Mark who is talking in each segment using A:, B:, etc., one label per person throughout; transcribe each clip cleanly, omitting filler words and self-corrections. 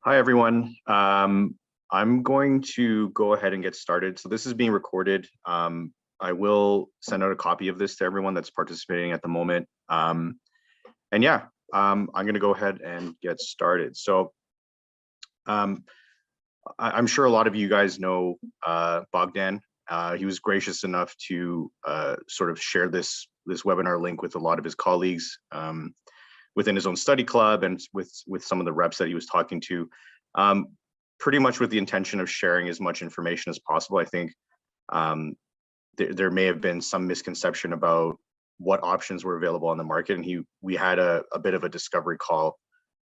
A: Hi, everyone. I'm going to go ahead and get started. So this is being recorded. I will send out a copy of this to everyone that's participating at the moment. And yeah, I'm going to go ahead and get started. So I'm sure a lot of you guys know Bogdan. He was gracious enough to sort of share this webinar link with a lot of his colleagues within his own study club and with some of the reps that he was talking to, pretty much with the intention of sharing as much information as possible. I think there may have been some misconception about what options were available on the market, and we had a bit of a discovery call,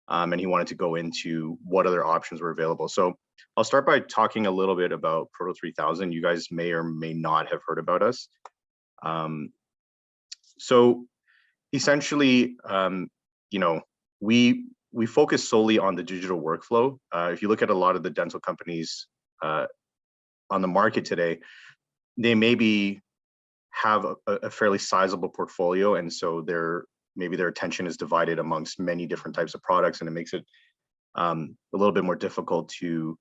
A: and he wanted to go into what other options were available. So I'll start by talking a little bit about Proto3000. You guys may or may not have heard about us. So essentially, we focus solely on the digital workflow. If you look at a lot of the dental companies on the market today, they maybe have a fairly sizable portfolio, and so maybe their attention is divided amongst many different types of products, and it makes it a little bit more difficult to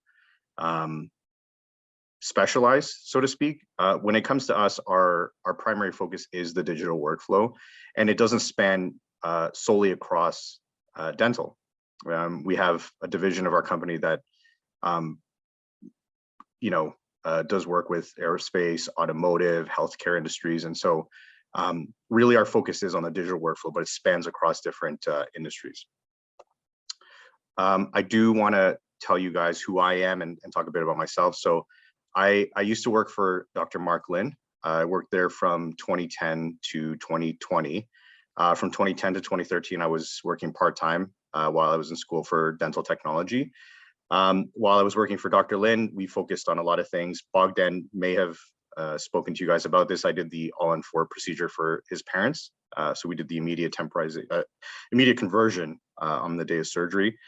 A: specialize, so to speak. When it comes to us, our primary focus is the digital workflow, and it doesn't span solely across dental. We have a division of our company that does work with aerospace, automotive, healthcare industries, and so really our focus is on the digital workflow, but it spans across different industries. I do want to tell you guys who I am and talk a bit about myself. So I used to work for Dr. Mark Lin. I worked there from 2010 to 2020. From 2010 to 2013, I was working part-time while I was in school for dental technology. While I was working for Dr. Lin, we focused on a lot of things. Bogdan may have spoken to you guys about this. I did the all-in-4 procedure for his parents. So we did the immediate conversion on the day of surgery.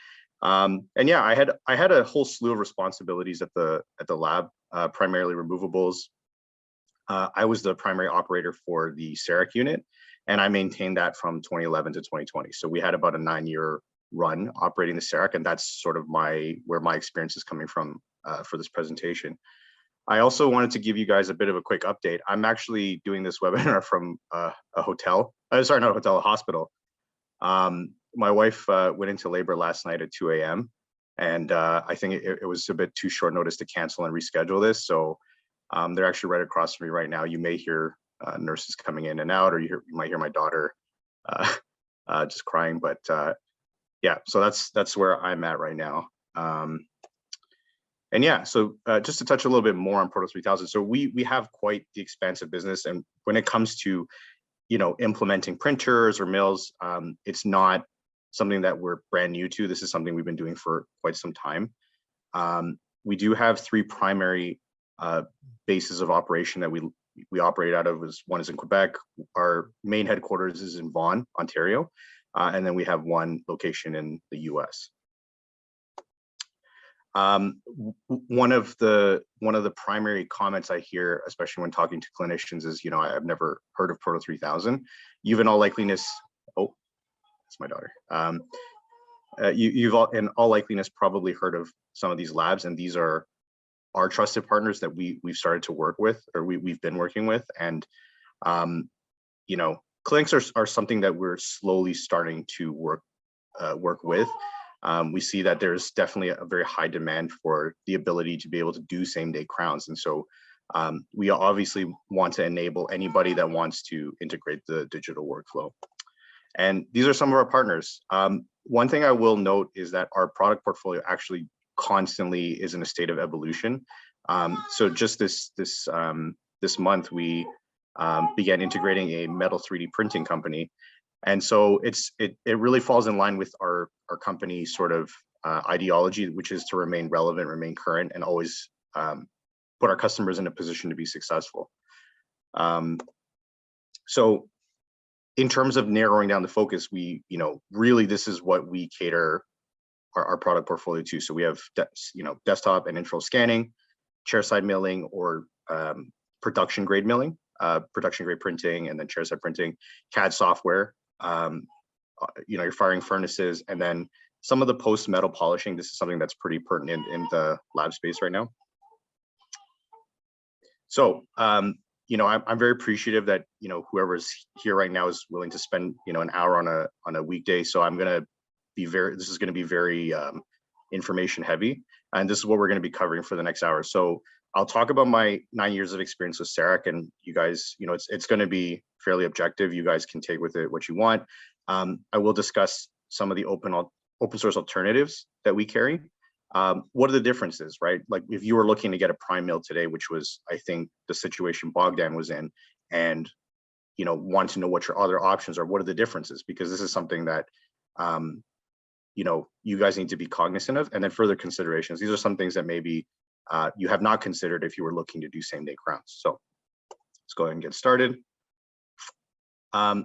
A: And yeah, I had a whole slew of responsibilities at the lab, primarily removables. I was the primary operator for the Cerec unit, and I maintained that from 2011 to 2020. So we had about a 9-year run operating the Cerec, and that's sort of where my experience is coming from for this presentation. I also wanted to give you guys a bit of a quick update. I'm actually doing this webinar from a hotel. Sorry, not a hotel, a hospital. My wife went into labor last night at 2 a.m. and I think it was a bit too short notice to cancel and reschedule this. So they're actually right across from me right now. You may hear nurses coming in and out, or you might hear my daughter just crying. But yeah, so that's where I'm at right now. And yeah, so just to touch a little bit more on Proto3000. So we have quite the expansive business, and when it comes to implementing printers or mills, it's not something that we're brand new to. This is something we've been doing for quite some time. We do have 3 primary bases of operation that we operate out of. One is in Quebec. Our main headquarters is in Vaughan, Ontario, and then we have 1 location in the US. One of the primary comments I hear, especially when talking to clinicians, is, I've never heard of Proto3000. You've in all likeliness, oh, that's my daughter. You've in all likeliness probably heard of some of these labs, and these are our trusted partners that we've started to work with, or we've been working with. And clinics are something that we're slowly starting to work with. We see that there's definitely a very high demand for the ability to be able to do same-day crowns. And so we obviously want to enable anybody that wants to integrate the digital workflow. And these are some of our partners. One thing I will note is that our product portfolio actually constantly is in a state of evolution. So just this month, we began integrating a metal 3D printing company. And so it really falls in line with our company sort of ideology, which is to remain relevant, remain current, and always put our customers in a position to be successful. So in terms of narrowing down the focus, really this is what we cater our product portfolio to. So we have desktop and intro scanning, chairside milling, or production grade milling, production grade printing, and then chairside printing, CAD software, your firing furnaces, and then some of the post metal polishing. This is something that's pretty pertinent in the lab space right now. So, you know, I'm very appreciative that, you know, whoever's here right now is willing to spend, you know, an hour on a weekday. So I'm going to be this is going to be very information heavy. And this is what we're going to be covering for the next hour. So I'll talk about my 9 years of experience with Cerec, and you guys, you know, it's going to be fairly objective. You guys can take with it what you want. I will discuss some of the open source alternatives that we carry. What are the differences, right? Like if you were looking to get a prime mill today, which was, I think, the situation Bogdan was in, and, you know, want to know what your other options are, what are the differences? Because this is something that, you know, you guys need to be cognizant of. And then further considerations. These are some things that maybe you have not considered if you were looking to do same-day crowns. So let's go ahead and get started.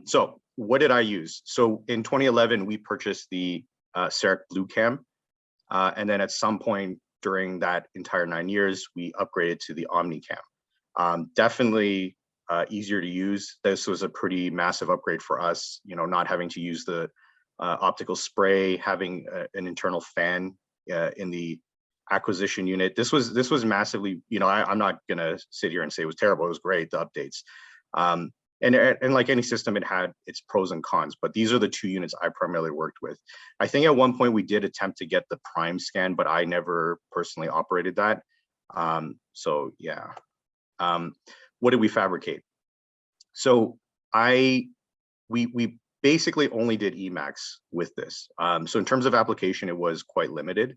A: So what did I use? So in 2011, we purchased the Cerec Blue Cam. And then at some point during that entire 9 years, we upgraded to the OmniCam. Definitely easier to use. This was a pretty massive upgrade for us, you know, not having to use the optical spray, having an internal fan in the acquisition unit. This was massively, you know, I'm not gonna sit here and say it was terrible. It was great, the updates. And like any system, it had its pros and cons, but these are the two units I primarily worked with. I think at one point we did attempt to get the Prime scan, but I never personally operated that. So yeah. What did we fabricate? So we basically only did Emacs with this. So in terms of application, it was quite limited.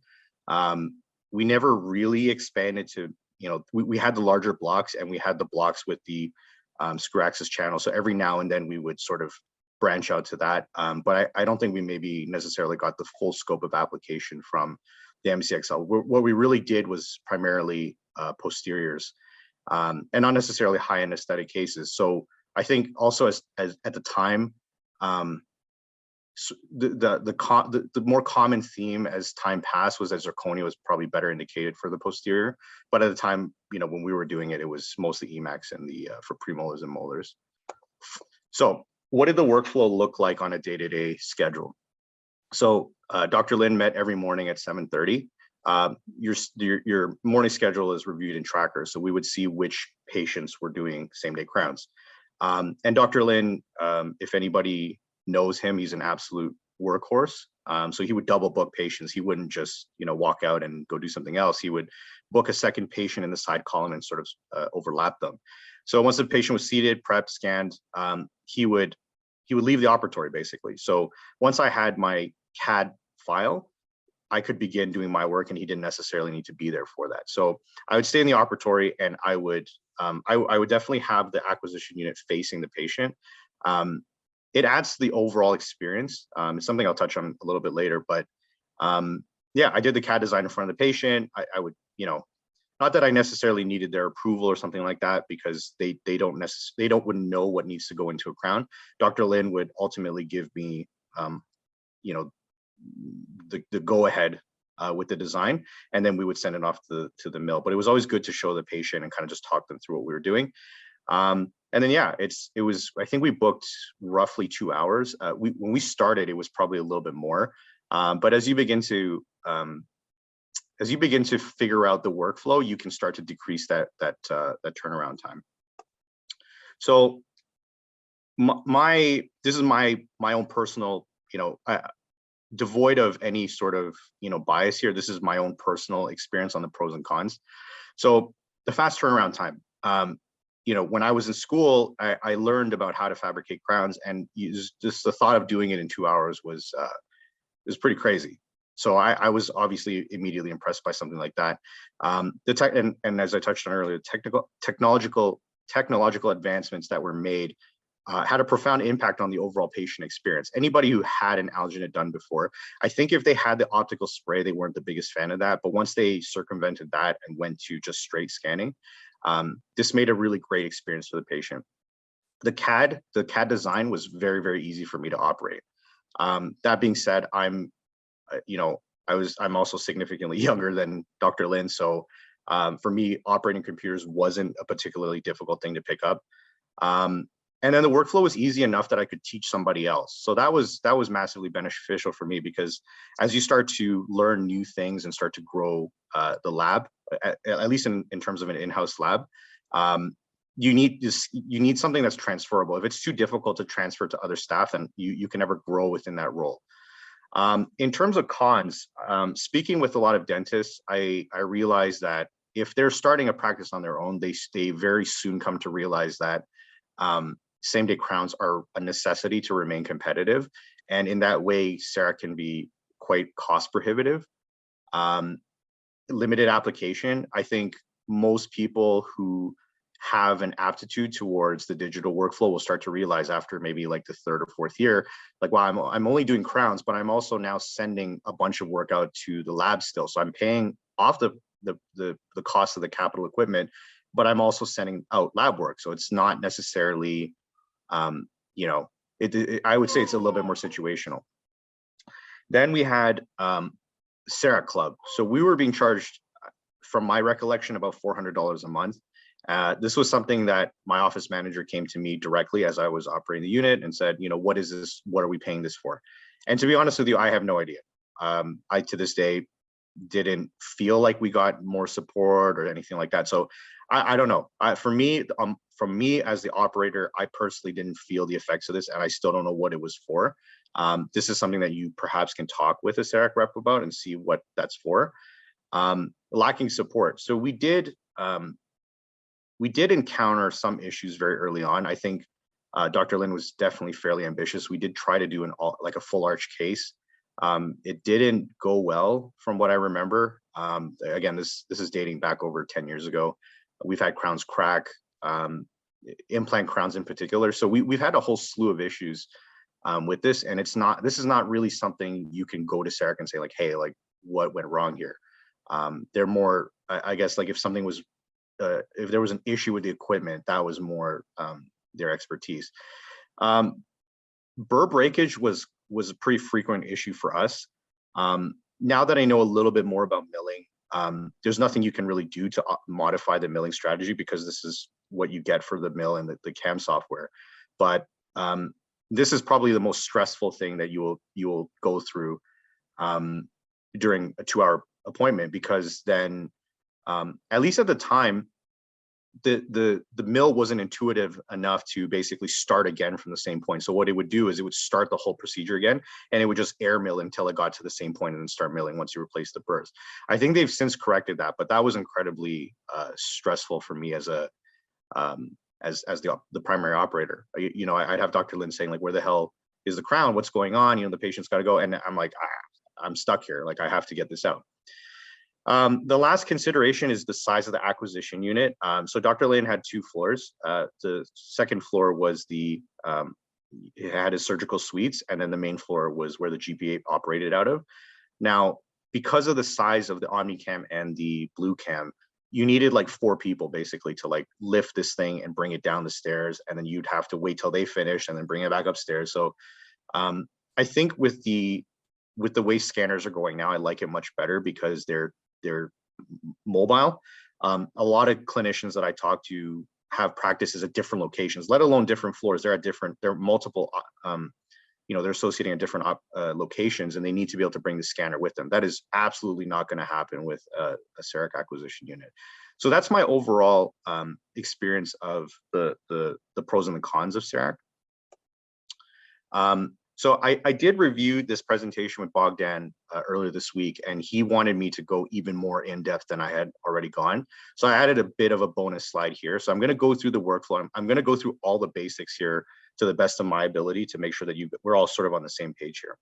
A: We never really expanded to, you know, we had the larger blocks, and we had the blocks with the screw axis channel. So every now and then we would sort of branch out to that. But I don't think we maybe necessarily got the full scope of application from the MCXL. What we really did was primarily posteriors, and not necessarily high-end aesthetic cases. So I think also as at the time, so the more common theme as time passed was that zirconia was probably better indicated for the posterior. But at the time, you know, when we were doing it, it was mostly Emacs and the for premolars and molars. So what did the workflow look like on a day-to-day schedule? So Dr. Lin met every morning at 7:30. Your morning schedule is reviewed in Tracker, so we would see which patients were doing same-day crowns. And Dr. Lin, if anybody knows him, he's an absolute workhorse. So he would double book patients. He wouldn't just, you know, walk out and go do something else. He would book a second patient in the side column and sort of overlap them. So once the patient was seated, prepped, scanned, he would leave the operatory basically. So once I had my CAD file, I could begin doing my work, and he didn't necessarily need to be there for that. So I would stay in the operatory, and I would definitely have the acquisition unit facing the patient. It adds to the overall experience. It's something I'll touch on a little bit later, but yeah, I did the CAD design in front of the patient. I would, you know, not that I necessarily needed their approval or something like that, because they wouldn't know what needs to go into a crown. Dr. Lin would ultimately give me, you know, the go ahead with the design, and then we would send it off to the mill. But it was always good to show the patient and kind of just talk them through what we were doing. And then, yeah, it was, I think we booked roughly 2 hours. When we started, it was probably a little bit more. But as you begin to figure out the workflow, you can start to decrease that turnaround time. So this is my own personal, you know, devoid of any sort of, you know, bias here. This is my own personal experience on the pros and cons. So the fast turnaround time. You know, when I was in school, I learned about how to fabricate crowns, and just the thought of doing it in 2 hours was pretty crazy. So I was obviously immediately impressed by something like that. And as I touched on earlier, technological advancements that were made had a profound impact on the overall patient experience. Anybody who had an alginate done before, I think if they had the optical spray, they weren't the biggest fan of that. But once they circumvented that and went to just straight scanning, this made a really great experience for the patient. The CAD design was very, very easy for me to operate. That being said, I'm also significantly younger than Dr. Lin, so for me, operating computers wasn't a particularly difficult thing to pick up. And then the workflow was easy enough that I could teach somebody else. So that was massively beneficial for me, because as you start to learn new things and start to grow the lab, at least in terms of an in-house lab, you need something that's transferable. If it's too difficult to transfer to other staff, then you can never grow within that role. In terms of cons, speaking with a lot of dentists, I realized that if they're starting a practice on their own, they very soon come to realize that same-day crowns are a necessity to remain competitive. And in that way, Cerec can be quite cost prohibitive. Limited application. I think most people who have an aptitude towards the digital workflow will start to realize after maybe like the third or fourth year, like, wow, I'm only doing crowns, but I'm also now sending a bunch of work out to the lab still. So I'm paying off the cost of the capital equipment, but I'm also sending out lab work. So it's not necessarily, you know, I would say it's a little bit more situational. Then we had Cerec Club. So we were being charged, from my recollection, about $400 a month. This was something that my office manager came to me directly as I was operating the unit and said, you know, what is this? What are we paying this for? And to be honest with you, I have no idea. I, to this day, didn't feel like we got more support or anything like that. So I don't know. For me, from me as the operator, I personally didn't feel the effects of this, and I still don't know what it was for. This is something that you perhaps can talk with a Cerec rep about and see what that's for. Lacking support. So we did encounter some issues very early on. I think Dr. Lin was definitely fairly ambitious. We did try to do a full arch case. It didn't go well from what I remember. Again, this is dating back over 10 years ago. We've had crowns crack, implant crowns in particular. So we've had a whole slew of issues with this, and this is not really something you can go to Cerec and say like, hey, like what went wrong here? They're more, I guess, like if something was, if there was an issue with the equipment, that was more their expertise. Burr breakage was a pretty frequent issue for us. Now that I know a little bit more about milling, there's nothing you can really do to modify the milling strategy, because this is what you get for the mill and the CAM software. But this is probably the most stressful thing that you will go through during a 2-hour appointment, because then at least at the time, the mill wasn't intuitive enough to basically start again from the same point. So what it would do is it would start the whole procedure again, and it would just air mill until it got to the same point and then start milling once you replace the burrs. I think they've since corrected that, but that was incredibly stressful for me as a as the primary operator. You know, I'd have Dr. Lin saying like, where the hell is the crown? What's going on? You know, the patient's got to go. And I'm like, I'm stuck here. Like, I have to get this out. The last consideration is the size of the acquisition unit. So Dr. Lin had 2 floors. The second floor was it had his surgical suites, and then the main floor was where the GP operated out of. Now, because of the size of the OmniCam and the Blue Cam, you needed like 4 people basically to like lift this thing and bring it down the stairs, and then you'd have to wait till they finish and then bring it back upstairs. So I think with the way scanners are going now, I like it much better because they're mobile. A lot of clinicians that I talk to have practices at different locations, let alone different floors. They're multiple, you know, they're associating at different locations, and they need to be able to bring the scanner with them. That is absolutely not going to happen with a Cerec acquisition unit. So that's my overall experience of the pros and the cons of Cerec. So I did review this presentation with Bogdan earlier this week, and he wanted me to go even more in depth than I had already gone. So I added a bit of a bonus slide here. So I'm going to go through the workflow. I'm going to go through all the basics here to the best of my ability to make sure that we're all sort of on the same page here.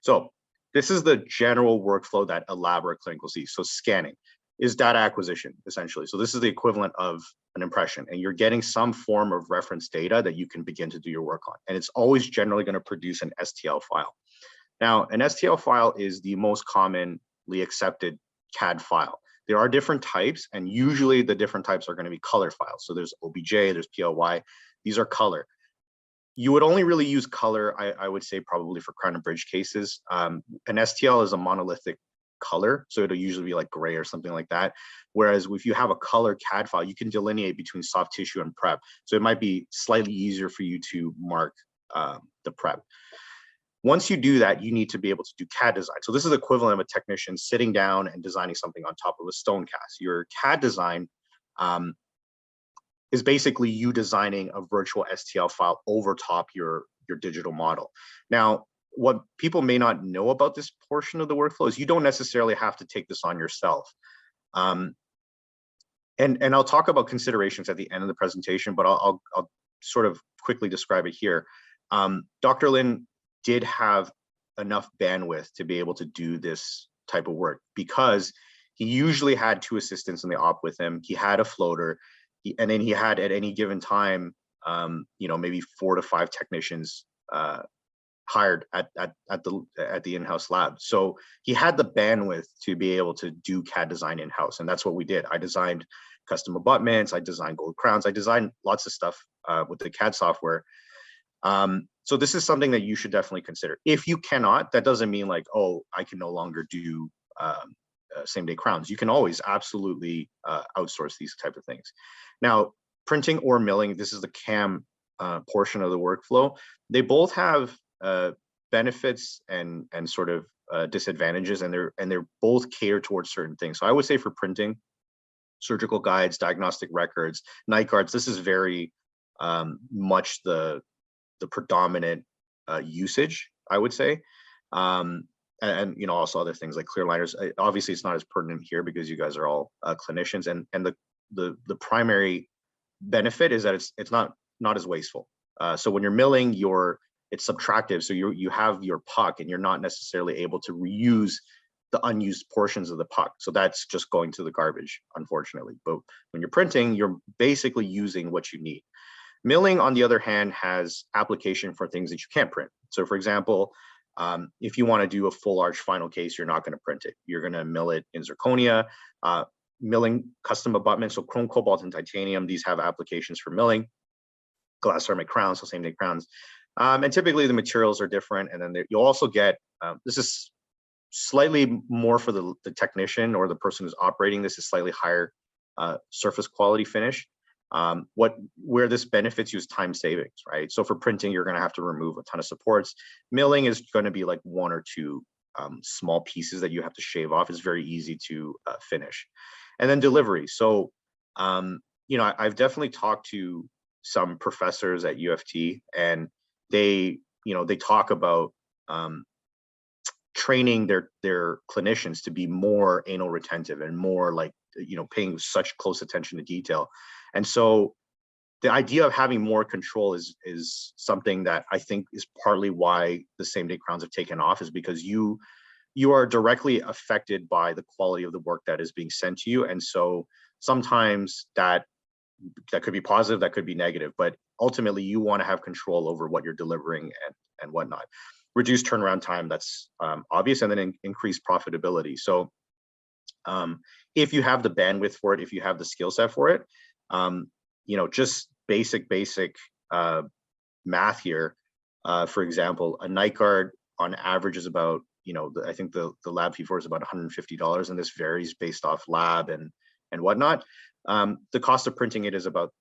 A: So this is the general workflow that a lab or a clinical sees. So scanning is data acquisition, essentially. So this is the equivalent of an impression, and you're getting some form of reference data that you can begin to do your work on. And it's always generally going to produce an STL file. Now, an STL file is the most commonly accepted CAD file. There are different types, and usually the different types are going to be color files. So there's OBJ, there's PLY, these are color. You would only really use color, I would say, probably for crown and bridge cases. An STL is a monolithic color. So it'll usually be like gray or something like that. Whereas if you have a color CAD file, you can delineate between soft tissue and prep. So it might be slightly easier for you to mark the prep. Once you do that, you need to be able to do CAD design. So this is equivalent of a technician sitting down and designing something on top of a stone cast. Your CAD design is basically you designing a virtual STL file over top your digital model. Now, what people may not know about this portion of the workflow is you don't necessarily have to take this on yourself. And I'll talk about considerations at the end of the presentation, but I'll sort of quickly describe it here. Dr. Lin did have enough bandwidth to be able to do this type of work because he usually had 2 assistants in the op with him. He had a floater, and then he had at any given time, maybe 4 to 5 technicians hired at the in-house lab. So he had the bandwidth to be able to do CAD design in-house, and that's what we did. I designed custom abutments, I designed gold crowns, I designed lots of stuff with the CAD software. So this is something that you should definitely consider. If you cannot, that doesn't mean like, oh, I can no longer do same-day crowns. You can always absolutely outsource these type of things. Now, printing or milling, this is the CAM portion of the workflow. They both have benefits and sort of disadvantages, and they're both catered towards certain things. So I would say for printing, surgical guides, diagnostic records, night guards, this is very much the predominant usage, I would say. And also other things like clear liners. Obviously, it's not as pertinent here because you guys are all clinicians, and the primary benefit is that it's not as wasteful. So when you're milling, it's subtractive, so you have your puck, and you're not necessarily able to reuse the unused portions of the puck. So that's just going to the garbage, unfortunately. But when you're printing, you're basically using what you need. Milling, on the other hand, has application for things that you can't print. So for example, if you want to do a full arch final case, you're not going to print it. You're going to mill it in zirconia. Milling custom abutments, so chrome, cobalt, and titanium, these have applications for milling. Glass ceramic crowns, so same-day crowns. And typically the materials are different. And then you'll also get, this is slightly more for the technician or the person who's operating. This is slightly higher surface quality finish. Where this benefits you is time savings, right? So for printing, you're going to have to remove a ton of supports. Milling is going to be like 1 or 2 small pieces that you have to shave off. It's very easy to finish. And then delivery. So, I've definitely talked to some professors at UFT, and they talk about training their clinicians to be more anal retentive and more like, paying such close attention to detail. And so the idea of having more control is something that I think is partly why the same-day crowns have taken off, is because you are directly affected by the quality of the work that is being sent to you. And so sometimes that could be positive, that could be negative, but ultimately you want to have control over what you're delivering and whatnot. Reduce turnaround time, that's obvious, and then increase profitability. So if you have the bandwidth for it, if you have the skill set for it, just basic math here. For example, a night guard on average is about, I think the lab fee for is about $150, and this varies based off lab and whatnot. The cost of printing it is about,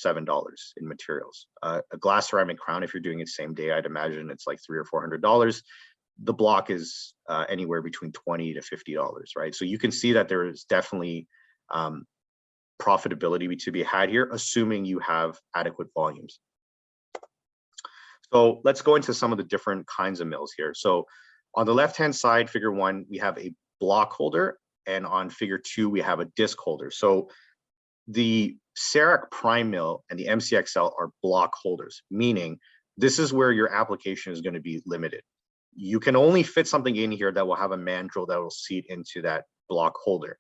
A: $7 in materials. A glass ceramic crown, if you're doing it same day, I'd imagine it's like $300 or $400. The block is anywhere between $20 to $50, right? So you can see that there is definitely profitability to be had here, assuming you have adequate volumes. So let's go into some of the different kinds of mills here. So on the left-hand side, figure 1, we have a block holder, and on figure 2, we have a disc holder. So the Cerec Prime Mill and the MCXL are block holders, meaning this is where your application is going to be limited. You can only fit something in here that will have a mandrel that will seat into that block holder.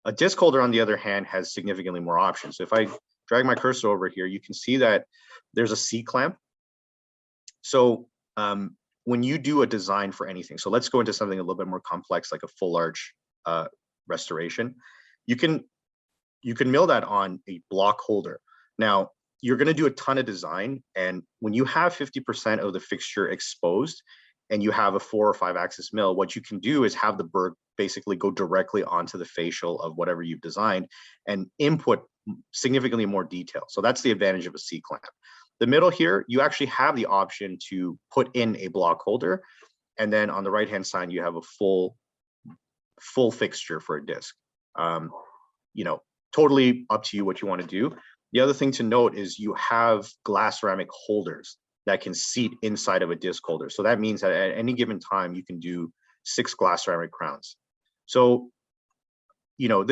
A: A disc holder, on the other hand, has significantly more options. So if I drag my cursor over here, you can see that there's a C-clamp. So when you do a design for anything, so let's go into something a little bit more complex, like a full arch restoration. You can mill that on a block holder. Now, you're going to do a ton of design, and when you have 50% of the fixture exposed and you have a 4 or 5 axis mill, what you can do is have the basically go directly onto the facial of whatever you've designed and input significantly more detail. So that's the advantage of a C-clamp. The middle here, you actually have the option to put in a block holder. And then on the right-hand side, you have a full fixture for a disc. You know, totally up to you what you want to do. The other thing to note is you have glass ceramic holders that can seat inside of a disc holder. So that means that at any given time, you can do 6 glass ceramic crowns. So, you know,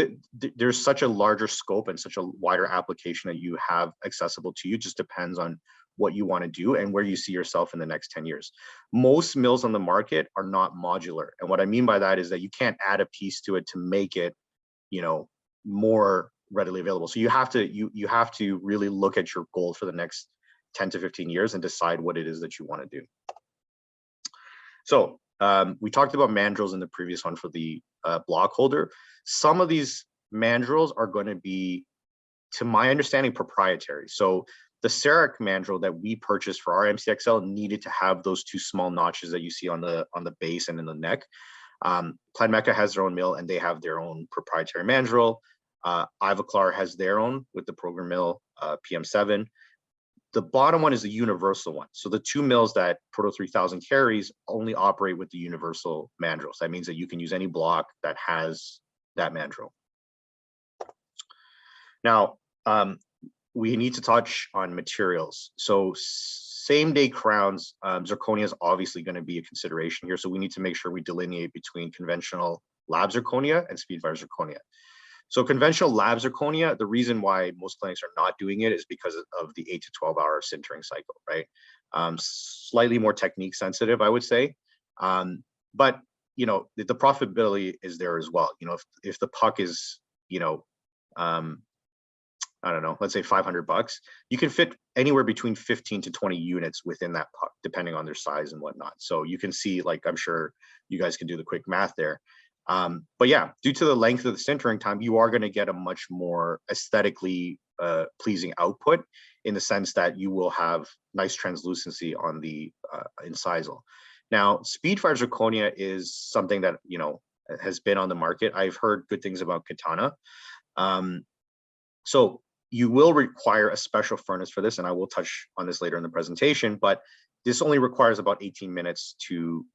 A: there's such a larger scope and such a wider application that you have accessible to you. Just depends on what you want to do and where you see yourself in the next 10 years. Most mills on the market are not modular. And what I mean by that is that you can't add a piece to it to make it, you know, more readily available. So you have to really look at your goal for the next 10 to 15 years and decide what it is that you want to do. So we talked about mandrels in the previous one for the block holder. Some of these mandrels are going to be, to my understanding, proprietary. So the Cerec mandrel that we purchased for our MCXL needed to have those 2 small notches that you see on the base and in the neck. Planmeca has their own mill and they have their own proprietary mandrel. imes-icore has their own with the program mill PM7. The bottom one is the universal one. So the 2 mills that Proto3000 carries only operate with the universal mandrels. That means that you can use any block that has that mandrel. Now, we need to touch on materials. So same day crowns, zirconia is obviously going to be a consideration here. So we need to make sure we delineate between conventional lab zirconia and speedfire zirconia. So conventional lab zirconia, the reason why most clinics are not doing it is because of the 8 to 12 hour sintering cycle, right? Slightly more technique sensitive, I would say. But, you know, the profitability is there as well. You know, if the puck is, you know, I don't know, let's say $500, you can fit anywhere between 15 to 20 units within that puck, depending on their size and whatnot. So you can see, like, I'm sure you guys can do the quick math there. But yeah, due to the length of the sintering time, you are going to get a much more aesthetically pleasing output, in the sense that you will have nice translucency on the incisal. Now, speedfire zirconia is something that, you know, has been on the market. I've heard good things about Katana. So you will require a special furnace for this, and I will touch on this later in the presentation, but this only requires about 18 minutes to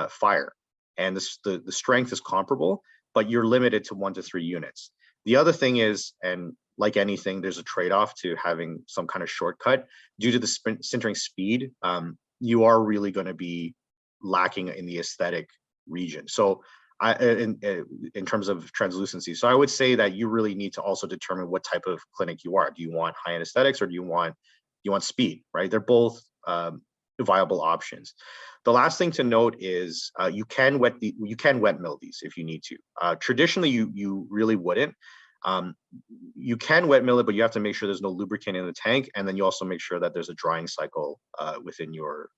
A: fire. And the strength is comparable, but you're limited to 1 to 3 units. The other thing is, and like anything, there's a trade-off to having some kind of shortcut. Due to the sintering speed, you are really going to be lacking in the aesthetic region. So in terms of translucency. So I would say that you really need to also determine what type of clinic you are. Do you want high-end aesthetics, or do you want speed, right? They're both viable options. The last thing to note is you can wet mill these if you need to. Traditionally, you really wouldn't. You can wet mill it, but you have to make sure there's no lubricant in the tank, and then you also make sure that there's a drying cycle within your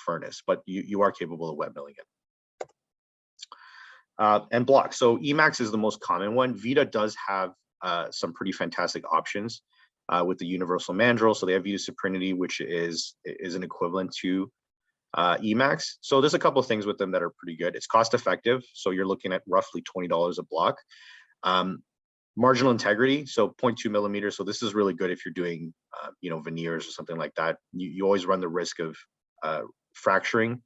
A: furnace. But you are capable of wet milling it. And blocks. So Emax is the most common one. Vita does have some pretty fantastic options with the universal mandrel. So they have Vita Suprinity, which is an equivalent to Emax. So there's a couple of things with them that are pretty good. It's cost effective. So you're looking at roughly $20 a block. Marginal integrity, so 0.2 millimeters. So this is really good if you're doing, you know, veneers or something like that. You always run the risk of fracturing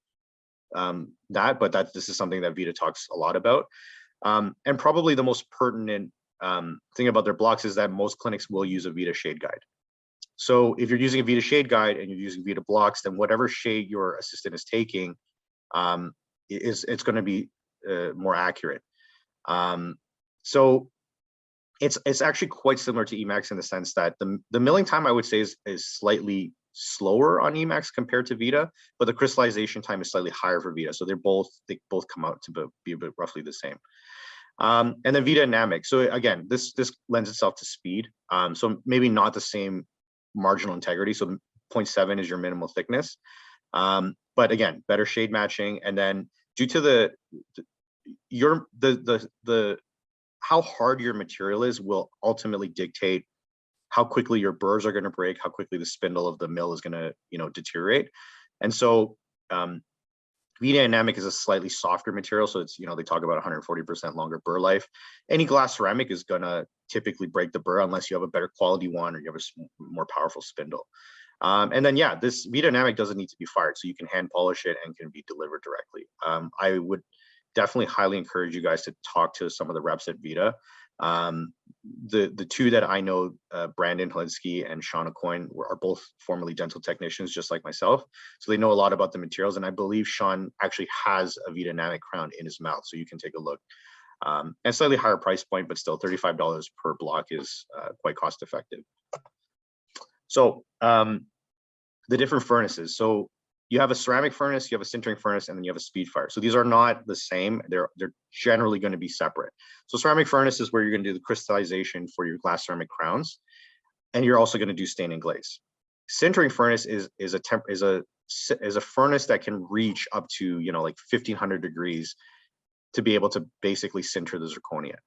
A: but this is something that Vita talks a lot about. And probably the most pertinent thing about their blocks is that most clinics will use a Vita shade guide. So if you're using a Vita shade guide and you're using Vita blocks, then whatever shade your assistant is taking, it's going to be more accurate. So it's actually quite similar to Emax in the sense that the milling time, I would say, is slightly slower on Emax compared to Vita, but the crystallization time is slightly higher for Vita. So they both come out to be a bit roughly the same. And then Vita and Namic. So again, this lends itself to speed. So maybe not the same marginal integrity. So 0.7 is your minimal thickness. But again, better shade matching. And then due to how hard your material is will ultimately dictate how quickly your burrs are going to break, how quickly the spindle of the mill is going to, you know, deteriorate. And so V-dynamic is a slightly softer material, so it's, they talk about 140% longer burr life. Any glass ceramic is gonna typically break the burr unless you have a better quality one or you have a more powerful spindle. And then, yeah, this V-dynamic doesn't need to be fired, so you can hand polish it and can be delivered directly. I would definitely highly encourage you guys to talk to some of the reps at Vita. The two that I know, Brandon Holinsky and Sean Coyne, are both formerly dental technicians, just like myself. So they know a lot about the materials. And I believe Sean actually has a V-dynamic crown in his mouth, so you can take a look. And slightly higher price point, but still $35 per block is quite cost effective. So the different furnaces. So you have a ceramic furnace, you have a sintering furnace, and then you have a speed fire. So these are not the same. They're generally going to be separate. So ceramic furnace is where you're going to do the crystallization for your glass ceramic crowns, and you're also going to do stain and glaze. Sintering furnace is a furnace that can reach up to like 1500 degrees to be able to basically sinter the zirconia.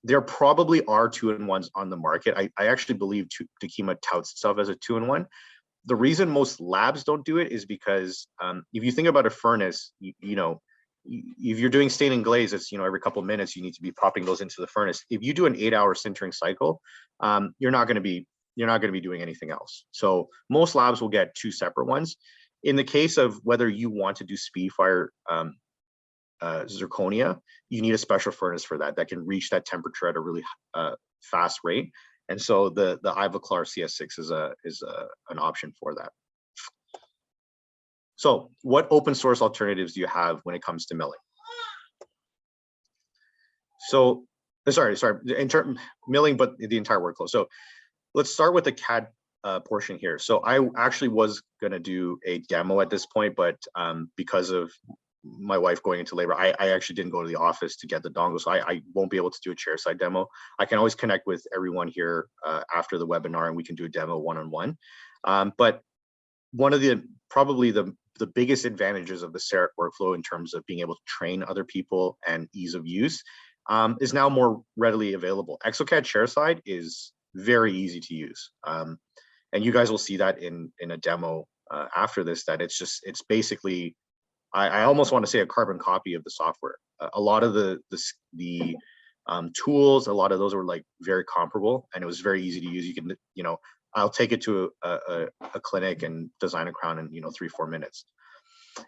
A: There probably are 2-in-1s on the market. I actually believe Takema touts itself as a 2-in-1. The reason most labs don't do it is because if you think about a furnace, if you're doing stain and glaze, it's every couple of minutes you need to be popping those into the furnace. If you do an 8-hour sintering cycle, you're not going to be doing anything else. So most labs will get 2 separate ones. In the case of whether you want to do speed fire zirconia, you need a special furnace for that can reach that temperature at a really fast rate. And so the imes-icore CS6 is an option for that. So what open source alternatives do you have when it comes to milling? So sorry, milling, but the entire workflow. So let's start with the CAD portion here. So I actually was going to do a demo at this point, but because of my wife going into labor, I actually didn't go to the office to get the dongle, so I won't be able to do a chairside demo. I can always connect with everyone here after the webinar, and we can do a demo one-on-one. But one of probably the biggest advantages of the Cerec workflow in terms of being able to train other people and ease of use is now more readily available. exocad Chairside is very easy to use, and you guys will see that in a demo after this, that it's basically, I almost want to say, a carbon copy of the software. A lot of the tools, a lot of those were like very comparable, and it was very easy to use. You can, I'll take it to a clinic and design a crown in 3-4 minutes.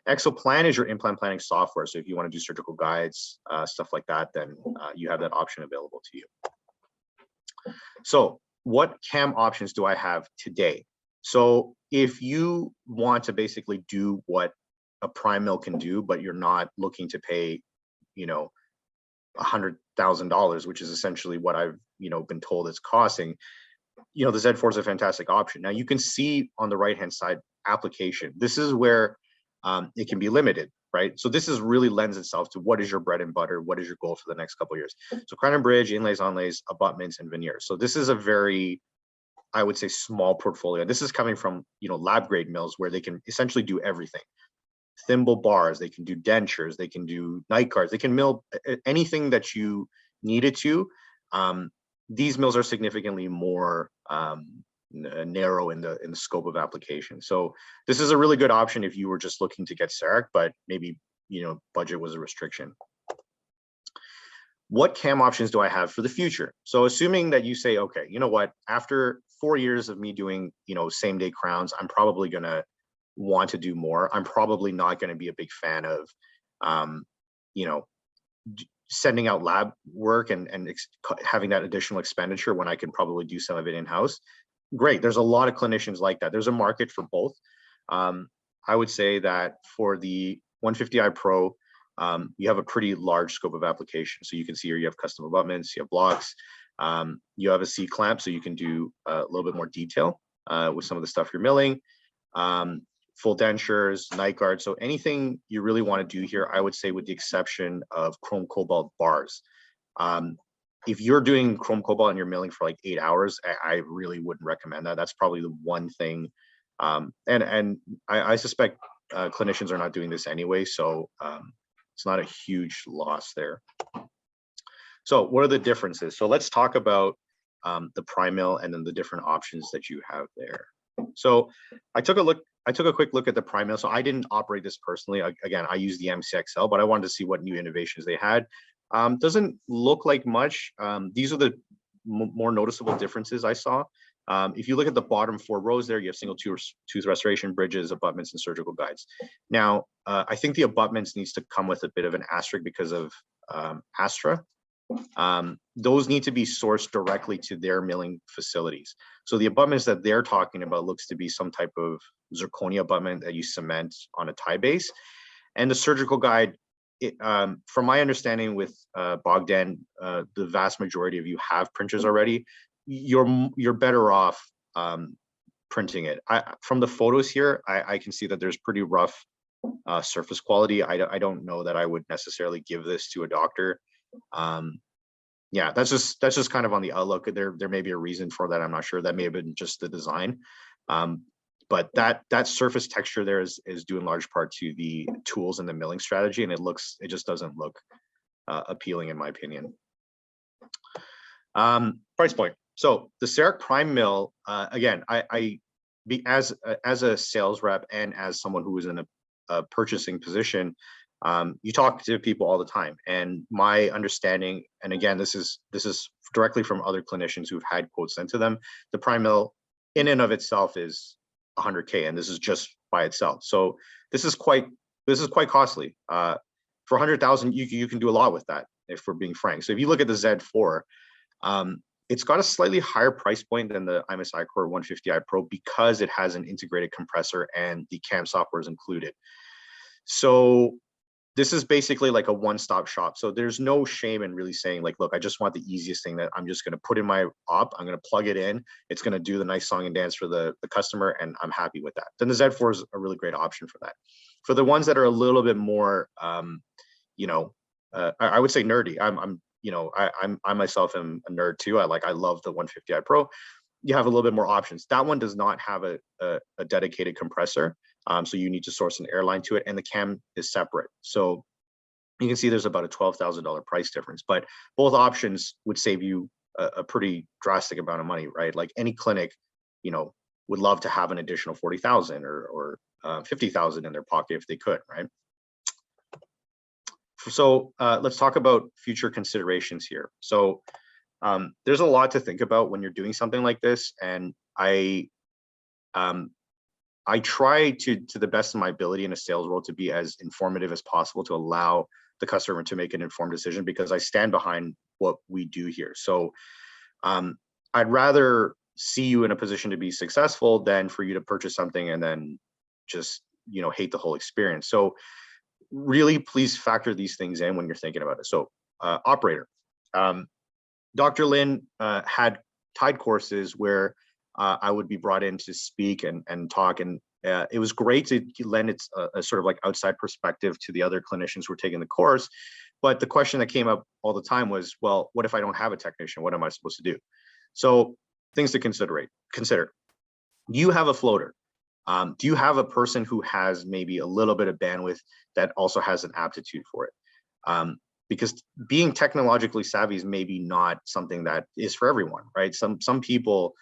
A: Exoplan is your implant planning software. So if you want to do surgical guides, stuff like that, then you have that option available to you. So what CAM options do I have today? So if you want to basically do what a prime mill can do, but you're not looking to pay, $100,000, which is essentially what I've, been told it's costing, the Z4 is a fantastic option. Now you can see on the right-hand side application, this is where it can be limited, right? So this is really lends itself to what is your bread and butter, what is your goal for the next couple of years. So crown and bridge, inlays, onlays, abutments, and veneers. So this is a very, I would say, small portfolio. This is coming from, lab grade mills where they can essentially do everything. Thimble bars, they can do dentures, they can do night guards, they can mill anything that you needed to. These mills are significantly more narrow in the scope of application. So this is a really good option if you were just looking to get Cerec, but maybe budget was a restriction. What CAM options do I have for the future? So assuming that you say, okay, you know what, after 4 years of me doing same day crowns, I'm probably gonna want to do more. I'm probably not going to be a big fan of sending out lab work and having that additional expenditure when I can probably do some of it in-house. Great, there's a lot of clinicians like that. There's a market for both. I would say that for the 150i Pro, you have a pretty large scope of application. So you can see here you have custom abutments, you have blocks, you have a C-clamp, so you can do a little bit more detail with some of the stuff you're milling. Full dentures, night guards. So anything you really want to do here, I would say, with the exception of chrome cobalt bars. If you're doing chrome cobalt and you're milling for like 8 hours, I really wouldn't recommend that. That's probably the one thing. And I suspect clinicians are not doing this anyway, so it's not a huge loss there. So what are the differences? So let's talk about the prime mill and then the different options that you have there. So I took a look I took a quick look at the Prime Mill. So I didn't operate this personally. Again, I use the MCXL, but I wanted to see what new innovations they had. Doesn't look like much. These are the more noticeable differences I saw. If you look at the bottom 4 rows there, you have single tooth restoration, bridges, abutments, and surgical guides. Now, I think the abutments needs to come with a bit of an asterisk because of Astra. Those need to be sourced directly to their milling facilities. So the abutments that they're talking about looks to be some type of zirconia abutment that you cement on a tie base. And the surgical guide, from my understanding with Bogdan, the vast majority of you have printers already. You're better off printing it. From the photos here, I can see that there's pretty rough surface quality. I don't know that I would necessarily give this to a doctor. Yeah, that's just kind of on the outlook. There may be a reason for that. I'm not sure. That may have been just the design. But that surface texture there is due in large part to the tools and the milling strategy, and it just doesn't look appealing in my opinion. Price point. So the Cerec Prime Mill, again, as a sales rep and as someone who is in a purchasing position, you talk to people all the time, and my understanding, and again, this is directly from other clinicians who've had quotes sent to them, the Prime Mill in and of itself is 100K, and this is just by itself. So this is quite costly. For 100,000, you can do a lot with that, if we're being frank. So if you look at the Z4, it's got a slightly higher price point than the imes-icore 150i Pro because it has an integrated compressor and the CAM software is included. So this is basically like a one-stop shop. So there's no shame in really saying like, look, I just want the easiest thing that I'm just going to put in my op. I'm going to plug it in. It's going to do the nice song and dance for the customer, and I'm happy with that. Then the Z4 is a really great option for that. For the ones that are a little bit more, I would say nerdy. I myself am a nerd too. I love the 150i Pro. You have a little bit more options. That one does not have a dedicated compressor. So you need to source an airline to it, and the cam is separate. So you can see there's about a $12,000 price difference, but both options would save you a pretty drastic amount of money, right? Like any clinic, would love to have an additional 40,000 or 50,000 in their pocket if they could, right? So let's talk about future considerations here. So there's a lot to think about when you're doing something like this, and I try to the best of my ability in a sales role to be as informative as possible to allow the customer to make an informed decision, because I stand behind what we do here. So I'd rather see you in a position to be successful than for you to purchase something and then just hate the whole experience. So really, please factor these things in when you're thinking about it. So operator, Dr. Lin had tied courses where I would be brought in to speak and talk, and it was great to lend a sort of like outside perspective to the other clinicians who were taking the course. But the question that came up all the time was, well, what if I don't have a technician? What am I supposed to do? So things to consider. You have a floater. Do you have a person who has maybe a little bit of bandwidth that also has an aptitude for it? Because being technologically savvy is maybe not something that is for everyone, right? Some people,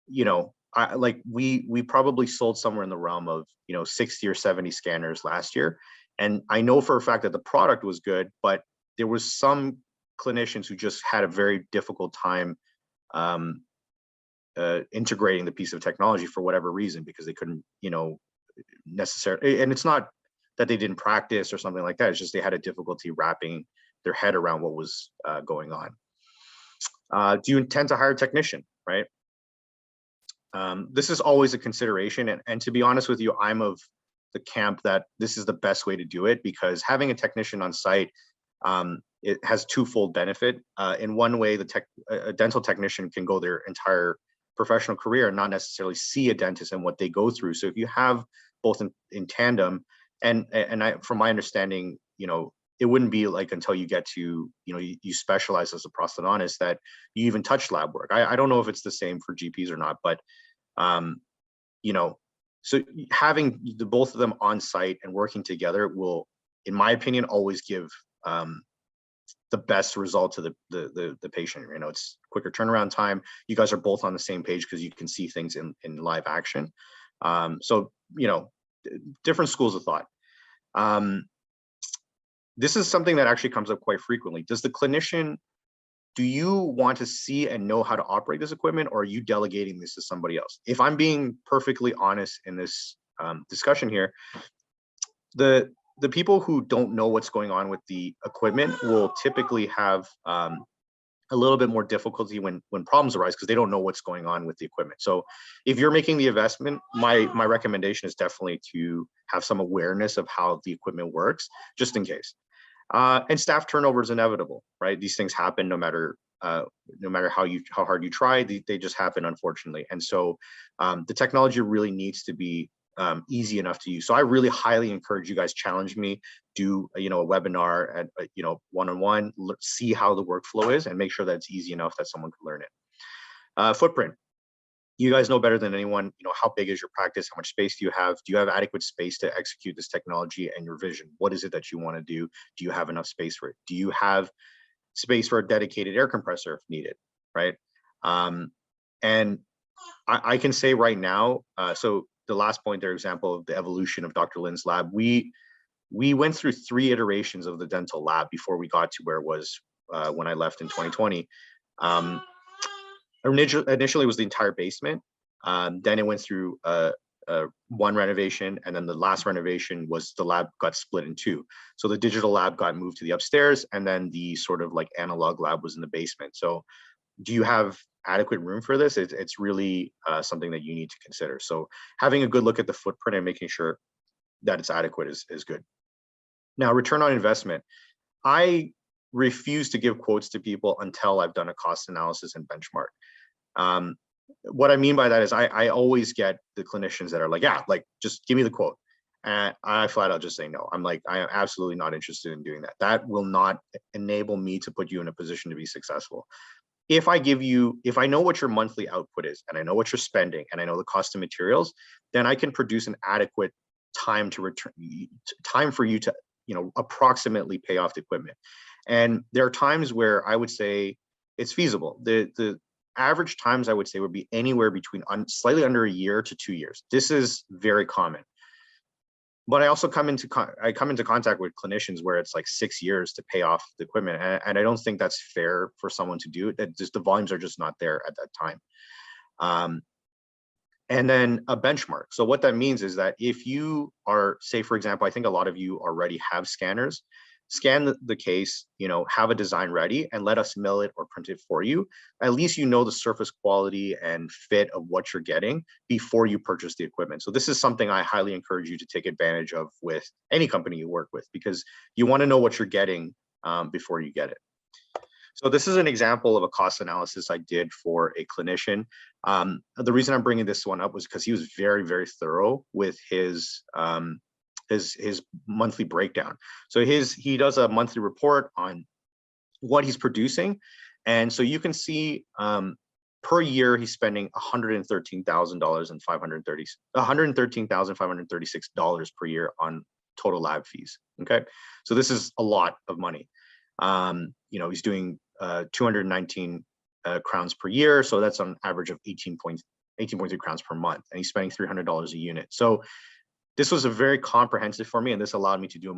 A: we probably sold somewhere in the realm of 60 or 70 scanners last year, and I know for a fact that the product was good, but there was some clinicians who just had a very difficult time integrating the piece of technology for whatever reason, because they couldn't necessarily, and it's not that they didn't practice or something like that, it's just they had a difficulty wrapping their head around what was going on. Do you intend to hire a technician, right? This is always a consideration, and to be honest with you, I'm of the camp that this is the best way to do it, because having a technician on site, it has twofold benefit. In one way, a dental technician can go their entire professional career and not necessarily see a dentist and what they go through. So if you have both in tandem, and from my understanding, it wouldn't be like until you get to, you specialize as a prosthodontist that you even touch lab work. I don't know if it's the same for GPs or not, but, so having the both of them on site and working together will, in my opinion, always give the best result to the patient. It's quicker turnaround time. You guys are both on the same page because you can see things in live action. So, different schools of thought. This is something that actually comes up quite frequently. Do you want to see and know how to operate this equipment, or are you delegating this to somebody else? If I'm being perfectly honest in this discussion here, the people who don't know what's going on with the equipment will typically have a little bit more difficulty when problems arise, because they don't know what's going on with the equipment. So if you're making the investment, my recommendation is definitely to have some awareness of how the equipment works, just in case. And staff turnover is inevitable, right? These things happen no matter how hard you try. They just happen, unfortunately. And so the technology really needs to be easy enough to use. So I really highly encourage you guys, challenge me, do a webinar at one-on-one, see how the workflow is, and make sure that it's easy enough that someone can learn it. Footprint. You guys know better than anyone, how big is your practice? How much space do you have? Do you have adequate space to execute this technology and your vision? What is it that you want to do? Do you have enough space for it? Do you have space for a dedicated air compressor if needed, right? And I can say right now, so the last point there, example of the evolution of Dr. Lin's lab, we went through 3 iterations of the dental lab before we got to where it was when I left in 2020. Initially it was the entire basement. Then it went through one renovation, and then the last renovation was the lab got split in 2. So the digital lab got moved to the upstairs, and then the sort of like analog lab was in the basement. So do you have adequate room for this? It's really something that you need to consider. So having a good look at the footprint and making sure that it's adequate is good. Now, return on investment. I refuse to give quotes to people until I've done a cost analysis and benchmark. What I mean by that is I always get the clinicians that are like, yeah, like just give me the quote. And I flat out just say no. I'm like, I am absolutely not interested in doing that. That will not enable me to put you in a position to be successful. If I know what your monthly output is, and I know what you're spending, and I know the cost of materials, then I can produce an adequate time for you to, approximately pay off the equipment. And there are times where I would say it's feasible. The average times I would say would be anywhere between slightly under a year to 2 years. This is very common. But I also come into contact with clinicians where it's like 6 years to pay off the equipment, and I don't think that's fair for someone to do. That just the volumes are just not there at that time. And then a benchmark. So what that means is that if you are, say for example, I think a lot of you already have scanners. Scan the case, have a design ready, and let us mill it or print it for you. At least you know the surface quality and fit of what you're getting before you purchase the equipment. So this is something I highly encourage you to take advantage of with any company you work with, because you want to know what you're getting before you get it. So this is an example of a cost analysis I did for a clinician. The reason I'm bringing this one up was because he was very, very thorough with his monthly breakdown. So he does a monthly report on what he's producing, and so you can see per year he's spending $113,536 per year on total lab fees. Okay, so this is a lot of money. He's doing 219 crowns per year, so that's on average of 18.3 crowns per month, and he's spending $300 a unit. So this was a very comprehensive for me, and this allowed me to do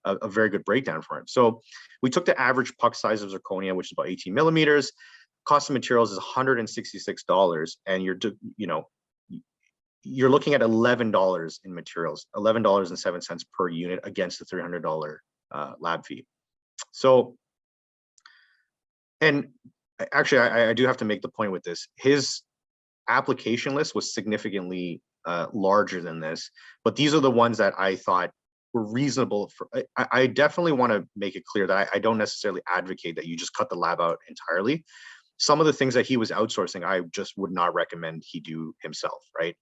A: a very good breakdown for him. So we took the average puck size of zirconia, which is about 18 millimeters. Cost of materials is $166, and you're looking at $11 in materials, $11.07 per unit against the $300 lab fee. So, and actually, I do have to make the point with this. His application list was significantly larger than this, but these are the ones that I thought were reasonable. I definitely want to make it clear that I don't necessarily advocate that you just cut the lab out entirely. Some of the things that he was outsourcing, I just would not recommend he do himself, right?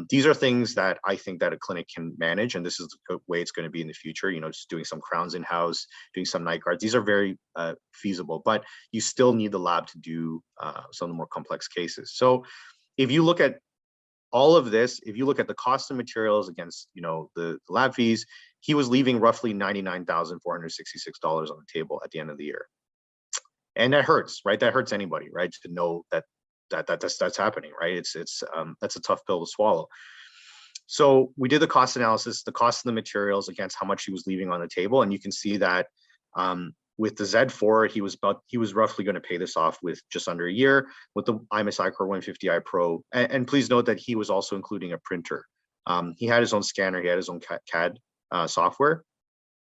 A: These are things that I think that a clinic can manage, and this is the way it's going to be in the future. Just doing some crowns in-house, doing some night guards. These are very feasible, but you still need the lab to do some of the more complex cases. So if you look at all of this, if you look at the cost of materials against the lab fees, he was leaving roughly $99,466 on the table at the end of the year. And that hurts, right? That hurts anybody, right? To know that that's happening, right? That's a tough pill to swallow. So we did the cost analysis, the cost of the materials against how much he was leaving on the table, and you can see that with the Z4, he was roughly going to pay this off with just under a year. With the imes-icore 150i Pro, and please note that he was also including a printer. He had his own scanner, he had his own CAD software.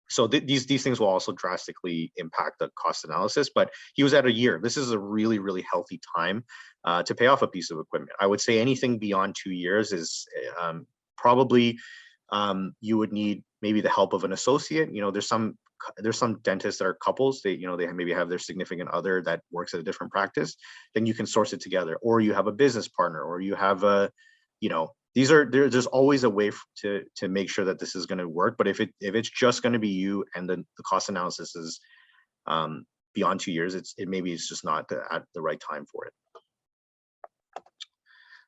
A: So these things will also drastically impact the cost analysis, but he was at a year. This is a really, really healthy time to pay off a piece of equipment. I would say anything beyond 2 years is probably you would need maybe the help of an associate. You know, there's some dentists that are couples. They maybe have their significant other that works at a different practice. Then you can source it together, or you have a business partner, or you have a, you know, there's always a way to make sure that this is going to work. But if it's just going to be you and the cost analysis is beyond 2 years, maybe it's just not at the right time for it.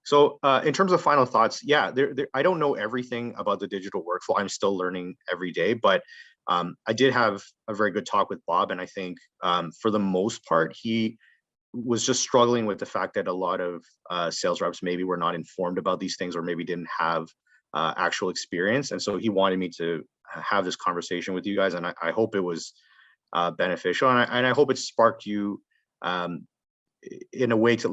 A: So in terms of final thoughts, yeah, I don't know everything about the digital workflow. I'm still learning every day, but I did have a very good talk with Bob, and I think for the most part, he was just struggling with the fact that a lot of sales reps maybe were not informed about these things, or maybe didn't have actual experience. And so he wanted me to have this conversation with you guys, and I hope it was beneficial, and I hope it sparked you in a way to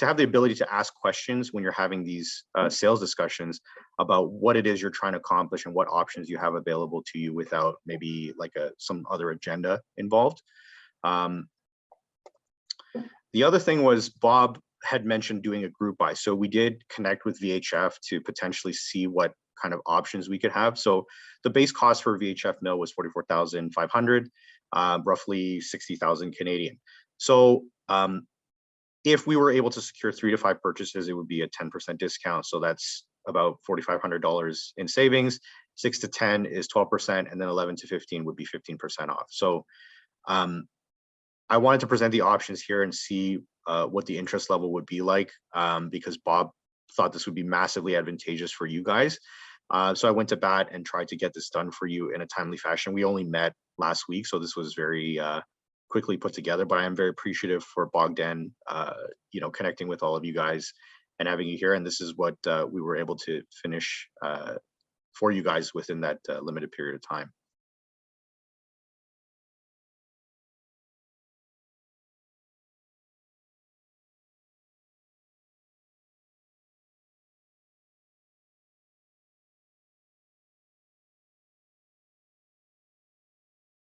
A: have the ability to ask questions when you're having these sales discussions about what it is you're trying to accomplish and what options you have available to you without maybe like some other agenda involved. The other thing was Bob had mentioned doing a group buy. So we did connect with VHF to potentially see what kind of options we could have. So the base cost for VHF mill was 44,500, roughly 60,000 Canadian. So if we were able to secure 3 to 5 purchases, it would be a 10% discount. So that's about $4,500 in savings. 6 to 10 is 12%, and then 11 to 15 would be 15% off. So I wanted to present the options here and see what the interest level would be like, because Bob thought this would be massively advantageous for you guys. So I went to bat and tried to get this done for you in a timely fashion. We only met last week, so this was very quickly put together, but I am very appreciative for Bogdan, connecting with all of you guys and having you here. And this is what we were able to finish for you guys within that limited period of time.